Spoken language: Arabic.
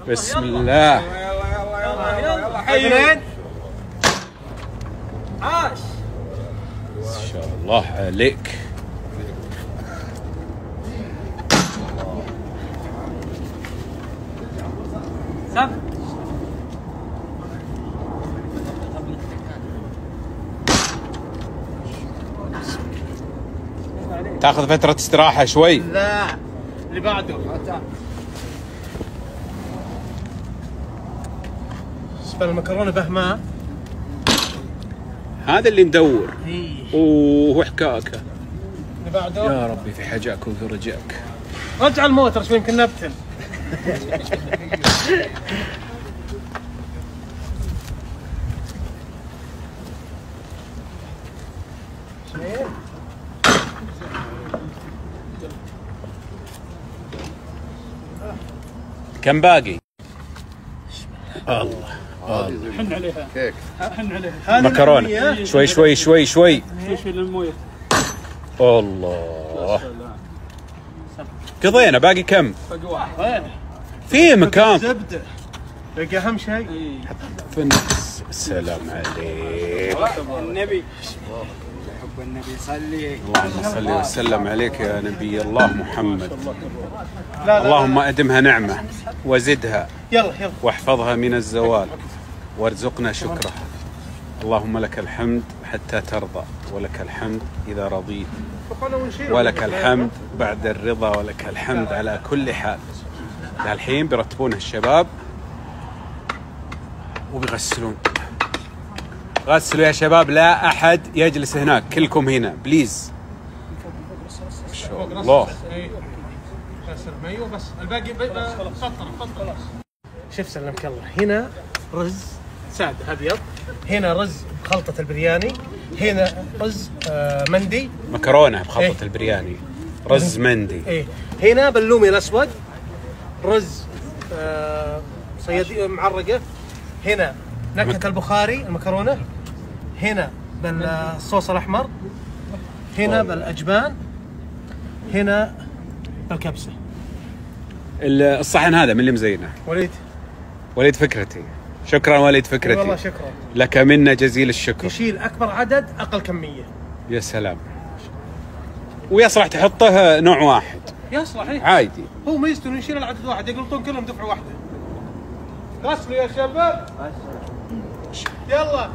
بسم الله. يلا حي. عاش ما شاء الله عليك. سب تاخذ فترة استراحة شوي. لا اللي بعده. بالنسبة للمكرونة بهماء هذا اللي مدور. إيه. اوه حكاكه. اللي بعده. يا ربي في حاجاك وفي رجاك. رجع الموتر شوي يمكن نبتل. كم باقي؟ الله حن عليها كيك. حن عليها. مكرونة شوي شوي شوي شوي. شوي للمويه. الله قضينا. باقي كم؟ باقي واحد. في مكان زبده. باقي اهم شيء. في النص. السلام عليك. النبي حب النبي صلي. اللهم صل وسلم عليك يا نبي الله محمد. لا اللهم أدمها نعمة وزدها يلا يلا. واحفظها من الزوال وارزقنا شكرها. اللهم لك الحمد حتى ترضى، ولك الحمد إذا رضيت، ولك الحمد بعد الرضا، ولك الحمد على كل حال. الحين بيرتبونها الشباب وبيغسلون. غسلوا يا شباب، لا أحد يجلس هناك، كلكم هنا بليز. ما شاء الله. ايوه بس الباقي خطر. شوف سلمك الله. هنا رز ساده ابيض، هنا رز خلطه البرياني، هنا رز مندي. مكرونة بخلطة البرياني، رز مندي. ايه هنا بلومي الاسود، رز صياديه معرقه، هنا نكهه البخاري المكرونه، هنا بالصوص الاحمر، هنا بالاجبان، هنا بالكبسه. الصحن هذا من اللي مزينه؟ وليد فكرتي. شكرا وليد فكرتي. والله شكرا لك منا جزيل الشكر. يشيل اكبر عدد اقل كميه. يا سلام. ويصلح تحطه نوع واحد. يصلح إيه؟ عادي. هو ميزته انه يشيل العدد واحد، يقلطون كلهم دفعه واحده. غسلوا يا شباب. يلا